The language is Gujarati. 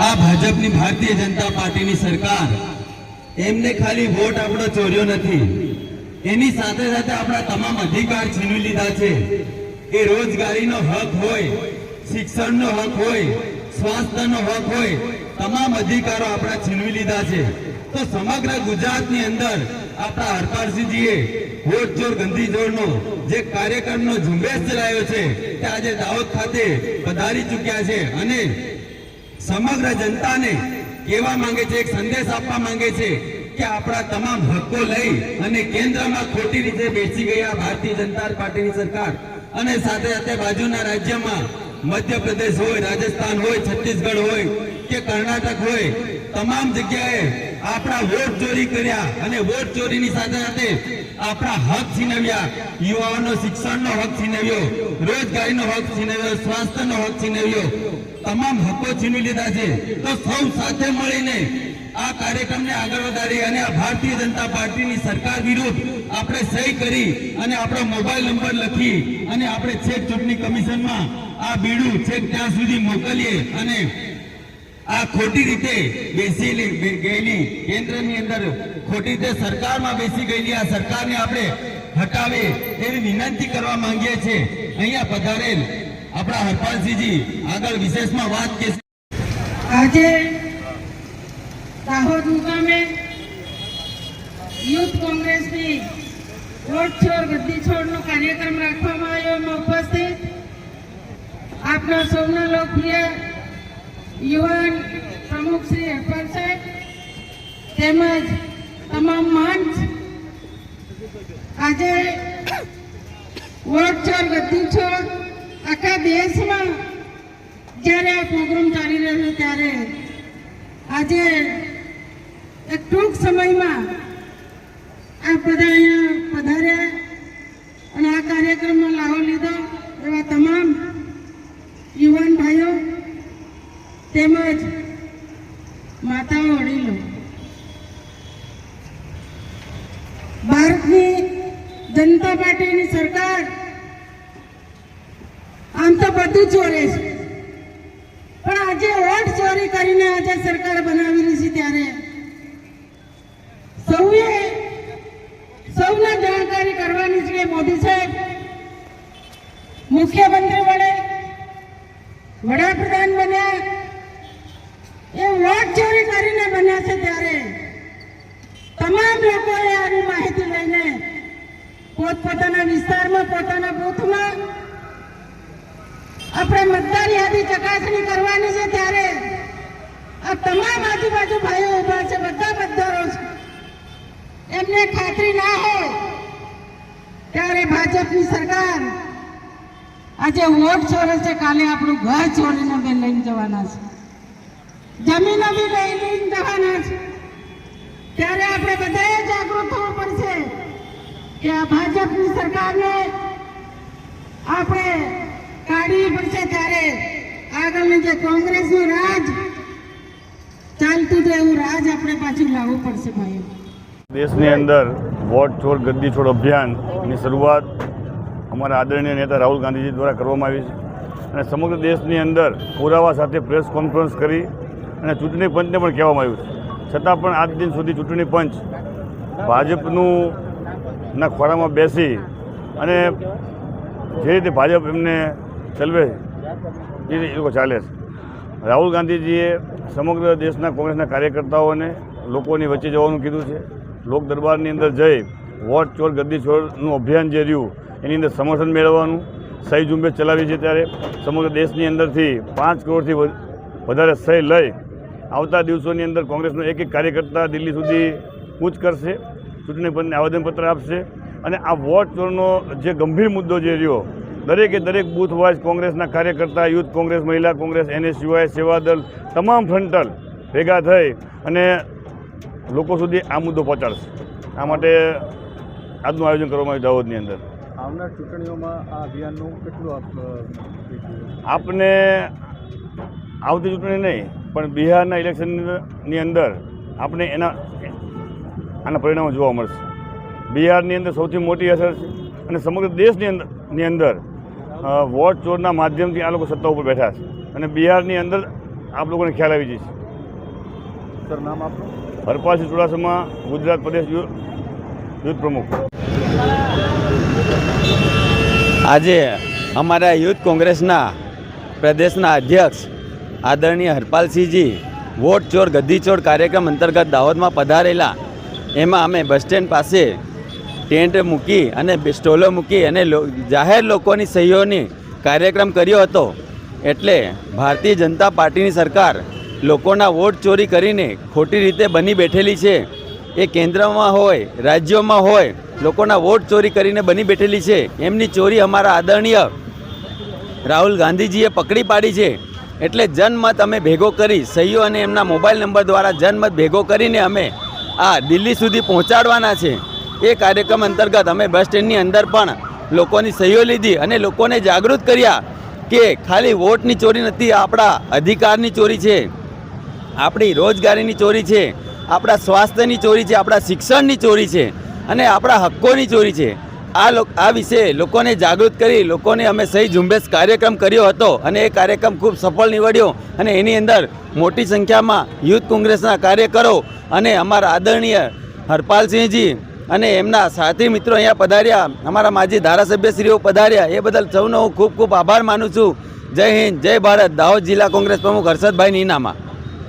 આ ભાજપની ભારતીય જનતા પાર્ટીની સરકાર એમને ખાલી વોટ આપણો ચોર્યો નથી, એની સાથે સાથે આપણા તમામ અધિકાર છીનવી લીધા છે. એ રોજગારીનો હક હોય, શિક્ષણનો હક હોય, સ્વાસ્થ્યનો હક હોય, તમામ અધિકારો આપણા છીનવી લીધા છે. તો સમગ્ર ગુજરાતની અંદર આપણા હરપાલસિંહજીએ વોટ ચોર ગંદી ચોરનો જે કાર્યક્રમનો ઝુંબેશ ચલાવ્યો છે તે આજે દાહોદ ખાતે પધારી ચૂક્યા છે અને સમગ્ર જનતાને કહેવા માંગે છે, એક સંદેશ આપવા માંગે છે કે આપણા તમામ હકો લઈ અને કેન્દ્રમાં ખોટી રીતે બેસી ગયા ભારતીય જનતા પાર્ટીની સરકાર અને સાથે સાથે બાજુના રાજ્યમાં મધ્યપ્રદેશ હોય, રાજસ્થાન હોય, છત્તીસગઢ હોય કે કર્ણાટક હોય, તમામ જગ્યાએ આપણા વોટ ચોરી કર્યા અને વોટ ચોરીની સાથે સાથે આપણા હક છીનવ્યા. યુવાઓનો શિક્ષણનો હક છીનવ્યો, રોજગારીનો હક છીનવ્યો, સ્વાસ્થ્યનો હક છીનવ્યો, તમામ હકો છીનવી લીધા છે. તો સૌ સાથે મળીને આ કાર્યક્રમને આગળ વધારી અને આ ભારતીય જનતા પાર્ટીની સરકાર વિરુદ્ધ આપણે સહી કરી અને આપણો મોબાઈલ નંબર લખી અને આપણે છેક ચૂંટણી કમિશનમાં આ બીડું છેક ત્યાં સુધી મોકલીએ અને આ ખોટી રીતે બેસી ગયેલી કેન્દ્રની અંદર ખોટી રીતે સરકારમાં બેસી ગયેલી આ સરકારને આપણે હટાવે એવી વિનંતી કરવા માંગીએ છીએ. અહીંયા પધારેલ આપણા હરપાલસિંહજી આગળ વિશેષમાં વાત કે આજે દાહોદ મુકામે યુથ કોંગ્રેસની વોટ ચોર ગદ્દી છોડનો કાર્યક્રમ રાખવામાં આવ્યો. એમાં ઉપસ્થિત આપના સૌના લોકપ્રિય યુવાન પ્રમુખ શ્રી હરપાલ સાહેબ તેમજ તમામ મંચ આજે વોટ ચોર ગદ્દી છોડ આખા દેશમાં જ્યારે આ પ્રોગ્રામ ચાલી રહ્યો છે ત્યારે આજે એક ટૂંક સમયમાં આ બધા અહીંયા પધાર્યા અને આ કાર્યક્રમમાં લાવો લીધો એવા તમામ યુવાન ભાઈઓ તેમજ માતાઓ, વડીલો, ભારતની જનતા પાર્ટીની સરકાર આમ તો બધું ચોરે છે, પણ આજે વોટ ચોરી કરીને આજે સરકાર બનાવેલી છે ત્યારે સૌને જાણકારી કરવાની છે કે મોદી સાહેબ મુખ્યમંત્રી બને, વડાપ્રધાન બન્યા એ વોટ ચોરી કરીને બન્યા છે. ત્યારે તમામ લોકોએ આની માહિતી લઈને પોતપોતાના વિસ્તારમાં, પોતાના બૂથમાં આપણે મતદાર યાદી ચકાસણી કરવાની છે. ત્યારે આ તમામ આજુબાજુ ભાઈઓ ઉભા છે, બધા મતદારો છે, એમને ખાતરી ના હોય ત્યારે ભાજપની સરકાર આજે વોટ ચોરે છે, કાલે આપણું ઘર ચોરીને બે લઈને જવાના છે, જમીનો બી લઈને જવાના છે. ત્યારે આપણે બધાએ જાગૃત થવું પડશે કે આ ભાજપની સરકારને આપણે કાઢવી પડશે. ત્યારે આગળનું જે કોંગ્રેસનું રાજ ચાલતું હતું એવું રાજ આપણે પાછું લાવવું પડશે. ભાઈઓ, દેશની અંદર વોટ ચોર ગદ્દી છોડ અભિયાનની શરૂઆત અમારા આદરણીય નેતા રાહુલ ગાંધીજી દ્વારા કરવામાં આવી છે અને સમગ્ર દેશની અંદર પુરાવા સાથે પ્રેસ કોન્ફરન્સ કરી અને ચૂંટણી પંચને પણ કહેવામાં આવ્યું છે. છતાં પણ આજ દિન સુધી ચૂંટણી પંચ ભાજપના ખોળામાં બેસી અને જે રીતે ભાજપ એમને ચલવે એ લોકો ચાલે છે. રાહુલ ગાંધીજીએ સમગ્ર દેશના કોંગ્રેસના કાર્યકર્તાઓને લોકોની વચ્ચે જવાનું કીધું છે. લોક દરબારની અંદર જઈ વોટ ચોર ગદ્દી છોડનું અભિયાન જે રહ્યું એની અંદર સમર્થન મેળવવાનું સહી ઝુંબેશ ચલાવી છે. ત્યારે સમગ્ર દેશની અંદરથી 5 કરોડથી વધારે સહી લઈ આવતા દિવસોની અંદર કોંગ્રેસનો એક એક કાર્યકર્તા દિલ્હી સુધી કૂચ કરશે, ચૂંટણી પંચને આવેદનપત્ર આપશે અને આ વોટ ચોરનો જે ગંભીર મુદ્દો જે રહ્યો દરેક બૂથ વાઇઝ કોંગ્રેસના કાર્યકર્તા, યુથ કોંગ્રેસ, મહિલા કોંગ્રેસ, NSUI, સેવાદળ તમામ ફ્રન્ટલ ભેગા થઈ અને લોકો સુધી આ મુદ્દો પહોંચાડશે. આ માટે આજનું આયોજન કરવામાં આવ્યું દાહોદની અંદર. આવનાર ચૂંટણીઓમાં આ અભિયાનનું કેટલું આપને આવતી ચૂંટણી નહીં પણ બિહારના ઇલેક્શનની અંદર આપણે આના પરિણામો જોવા મળશે. બિહારની અંદર સૌથી મોટી અસર છે અને સમગ્ર દેશની અંદર વોટ ચોરના માધ્યમથી આ લોકો સત્તા ઉપર બેઠા છે અને બિહારની અંદર આપ લોકોને ખ્યાલ આવી જશે. સર નામ આપનું. હરપાલસિંહ ચુડાસમા, ગુજરાત પ્રદેશ યુથ પ્રમુખ. આજે અમારા યુથ કોંગ્રેસના પ્રદેશના અધ્યક્ષ આદરણીય હરપાલસિંહજી વોટ ચોર ગદ્દી ચોર કાર્યક્રમ અંતર્ગત દાહોદમાં પધારેલા. એમાં અમે બસ સ્ટેન્ડ પાસે ટેન્ટ મૂકી અને સ્ટોલો મૂકી અને જાહેર લોકોની સહીઓની કાર્યક્રમ કર્યો હતો. એટલે ભારતીય જનતા પાર્ટીની સરકાર લોકોના વોટ ચોરી કરીને ખોટી રીતે બની બેઠેલી છે. એ કેન્દ્રમાં હોય, રાજ્યોમાં હોય, લોકોના વોટ ચોરી કરીને બની બેઠેલી છે. એમની ચોરી અમારા આદરણીય રાહુલ ગાંધીજીએ પકડી પાડી છે. એટલે જનમત અમે ભેગો કરી સહીઓ અને એમના મોબાઈલ નંબર દ્વારા જનમત ભેગો કરીને અમે આ દિલ્હી સુધી પહોંચાડવાના છે. એ કાર્યક્રમ અંતર્ગત અમે બસ સ્ટેન્ડની અંદર પણ લોકોની સહીઓ લીધી અને લોકોને જાગૃત કર્યા કે ખાલી વોટની ચોરી નથી, આપણા અધિકારની ચોરી છે, આપણી રોજગારીની ચોરી છે, આપણા સ્વાસ્થ્યની ચોરી છે, આપણા શિક્ષણની ચોરી છે અને આપણા હક્કોની ચોરી છે. આ વિશે લોકોને જાગૃત કરી લોકોને અમે સહી ઝુંબેશ કાર્યક્રમ કર્યો હતો અને એ કાર્યક્રમ ખૂબ સફળ નીવડ્યો અને એની અંદર મોટી સંખ્યામાં યુથ કોંગ્રેસના કાર્યકરો અને અમારા આદરણીય હરપાલસિંહજી અને એમના સાથી મિત્રો અહીંયા પધાર્યા, અમારા માજી ધારાસભ્યશ્રીઓ પધાર્યા. એ બદલ સૌનો હું ખૂબ ખૂબ આભાર માનું છું. જય હિન્દ, જય ભારત. દાહોદ જિલ્લા કોંગ્રેસ પ્રમુખ હર્ષદભાઈ નીનામા.